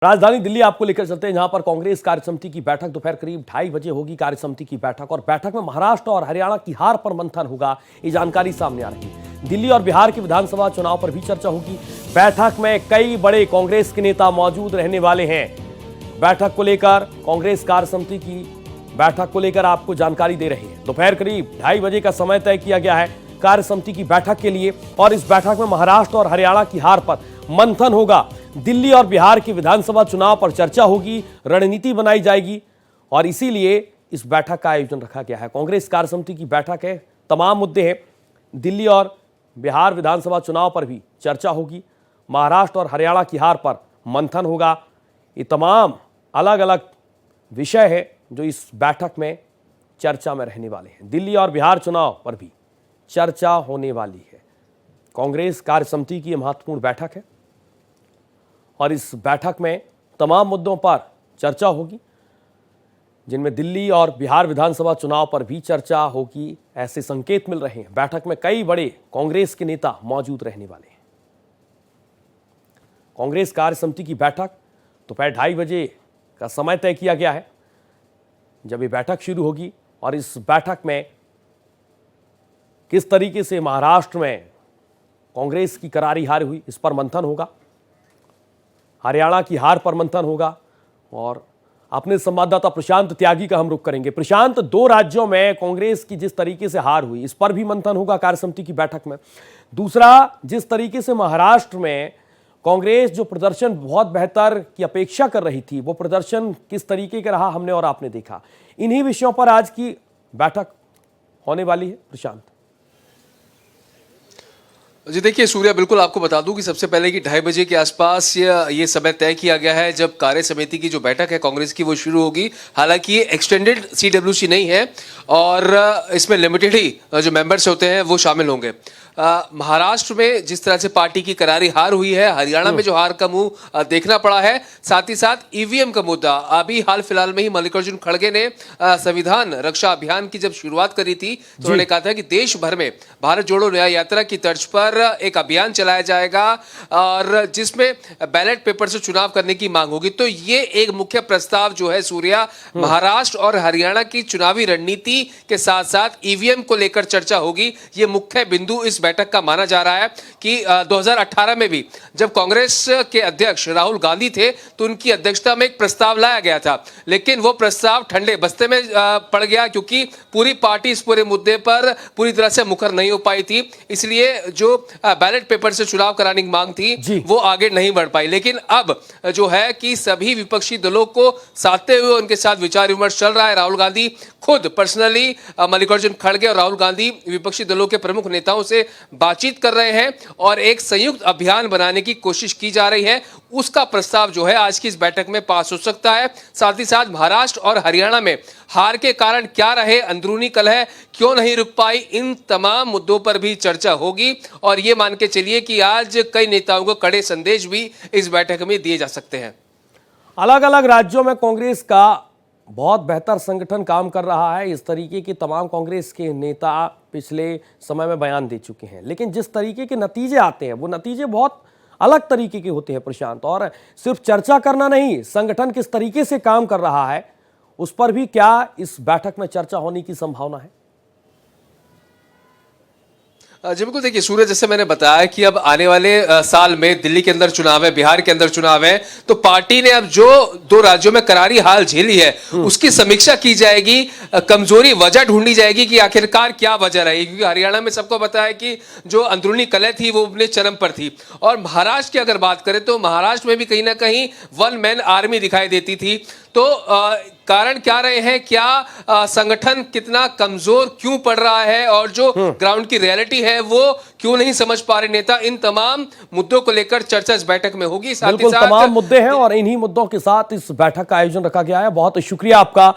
राजधानी दिल्ली आपको लेकर चलते हैं, जहां पर कांग्रेस कार्यसमिति की बैठक दोपहर करीब 2:30 बजे होगी। कार्यसमिति की बैठक और बैठक में महाराष्ट्र और हरियाणा की हार पर मंथन होगा, ये जानकारी सामने आ रही है। दिल्ली और बिहार के विधानसभा चुनाव पर भी चर्चा होगी। बैठक में कई बड़े कांग्रेस के नेता मौजूद रहने वाले हैं। बैठक को लेकर कांग्रेस कार्यसमिति की बैठक को लेकर आपको जानकारी दे रहे हैं। दोपहर करीब 2:30 बजे का समय तय किया गया है कार्यसमिति की बैठक के लिए, और इस बैठक में महाराष्ट्र और हरियाणा की हार पर मंथन होगा। दिल्ली और बिहार की विधानसभा चुनाव पर चर्चा होगी, रणनीति बनाई जाएगी, और इसीलिए इस बैठक का आयोजन रखा गया है। कांग्रेस कार्यसमिति की बैठक है, तमाम मुद्दे हैं। दिल्ली और बिहार विधानसभा चुनाव पर भी चर्चा होगी, महाराष्ट्र और हरियाणा की हार पर मंथन होगा। ये तमाम अलग अलग विषय है जो इस बैठक में चर्चा में रहने वाले हैं। दिल्ली और बिहार चुनाव पर भी चर्चा होने वाली है। कांग्रेस कार्यसमिति की महत्वपूर्ण बैठक है और इस बैठक में तमाम मुद्दों पर चर्चा होगी, जिनमें दिल्ली और बिहार विधानसभा चुनाव पर भी चर्चा होगी, ऐसे संकेत मिल रहे हैं। बैठक में कई बड़े कांग्रेस के नेता मौजूद रहने वाले हैं। कांग्रेस कार्यसमिति की बैठक दोपहर 2:30 बजे का समय तय किया गया है जब ये बैठक शुरू होगी, और इस बैठक में किस तरीके से महाराष्ट्र में कांग्रेस की करारी हार हुई, इस पर मंथन होगा। हरियाणा की हार पर मंथन होगा, और अपने संवाददाता प्रशांत त्यागी का हम रुख करेंगे। प्रशांत, 2 राज्यों में कांग्रेस की जिस तरीके से हार हुई, इस पर भी मंथन होगा कार्यसमिति की बैठक में। दूसरा, जिस तरीके से महाराष्ट्र में कांग्रेस जो प्रदर्शन बहुत बेहतर की अपेक्षा कर रही थी, वो प्रदर्शन किस तरीके का रहा, हमने और आपने देखा। इन्हीं विषयों पर आज की बैठक होने वाली है। प्रशांत जी देखिए सूर्या, बिल्कुल आपको बता दूं कि सबसे पहले कि 2:30 बजे के आसपास ये समय तय किया गया है जब कार्य समिति की जो बैठक है कांग्रेस की वो शुरू होगी। हालांकि ये एक्सटेंडेड CWC नहीं है और इसमें लिमिटेड ही जो मेंबर्स होते हैं वो शामिल होंगे। महाराष्ट्र में जिस तरह से पार्टी की करारी हार हुई है, हरियाणा में जो हार का मुंह देखना पड़ा है, साथ ही साथ EVM का मुद्दा। अभी हाल फिलहाल में ही मल्लिकार्जुन खड़गे ने संविधान रक्षा अभियान की जब शुरुआत करी थी तो उन्होंने कहा था कि देश भर में भारत जोड़ो न्याय यात्रा की तर्ज पर एक अभियान चलाया जाएगा और जिसमें बैलेट पेपर से चुनाव करने की मांग होगी। तो ये एक मुख्य प्रस्ताव जो है सूर्या, महाराष्ट्र और हरियाणा की चुनावी रणनीति के साथ साथ EVM को लेकर चर्चा होगी। ये मुख्य बिंदु इस बैठक का माना जा रहा है कि 2018 में भी जब कांग्रेस के अध्यक्ष राहुल गांधी थे तो उनकी अध्यक्षता में एक प्रस्ताव लाया गया था, लेकिन वो प्रस्ताव ठंडे बस्ते में पड़ गया क्योंकि पूरी पार्टी इस पूरे मुद्दे पर पूरी तरह से मुखर नहीं हो पाई थी। इसलिए जो बैलेट पेपर से चुनाव कराने की मांग थी वो आगे नहीं बढ़ पाई। लेकिन अब जो है कि सभी विपक्षी दलों को साधते हुए उनके साथ विचार विमर्श चल रहा है। राहुल गांधी खुद पर्सनली मल्लिकार्जुन खड़गे और राहुल गांधी विपक्षी दलों के प्रमुख नेताओं से बातचीत कर रहे हैं और एक संयुक्त अभियान बनाने की कोशिश की जा रही है। उसका प्रस्ताव जो है आज की इस बैठक में पास हो सकता है। साथ ही साथ महाराष्ट्र और हरियाणा में हार के कारण क्या रहे, अंदरूनी कलह क्यों नहीं रुक पाई, इन तमाम मुद्दों पर भी चर्चा होगी। और ये मान के चलिए कि आज कई नेताओं को कड़े संदेश भी इस बैठक में दिए जा सकते हैं। अलग अलग राज्यों में कांग्रेस का बहुत बेहतर संगठन काम कर रहा है। इस तरीके के तमाम कांग्रेस के नेता पिछले समय में बयान दे चुके हैं, लेकिन जिस तरीके के नतीजे आते हैं वो नतीजे बहुत अलग तरीके के होते हैं प्रशांत। और सिर्फ चर्चा करना नहीं, संगठन किस तरीके से काम कर रहा है उस पर भी क्या इस बैठक में चर्चा होने की संभावना है? जी बिल्कुल, देखिए सूर्य, जैसे मैंने बताया कि अब आने वाले साल में दिल्ली के अंदर चुनाव है, बिहार के अंदर चुनाव है, तो पार्टी ने अब जो 2 राज्यों में करारी हार झेली है उसकी समीक्षा की जाएगी, कमजोरी वजह ढूंढी जाएगी कि आखिरकार क्या वजह रही। क्योंकि हरियाणा में सबको पता है कि जो अंदरूनी कलह थी वो अपने चरम पर थी, और महाराष्ट्र की अगर बात करें तो महाराष्ट्र में भी कहीं ना कहीं वन मैन आर्मी दिखाई देती थी। तो कारण क्या रहे हैं, क्या संगठन कितना कमजोर क्यों पड़ रहा है और जो ग्राउंड की रियलिटी है वो क्यों नहीं समझ पा रहे नेता, इन तमाम मुद्दों को लेकर चर्चा इस बैठक में होगी। साथ ही साथ तमाम मुद्दे हैं और इन्हीं मुद्दों के साथ इस बैठक का आयोजन रखा गया है। बहुत शुक्रिया आपका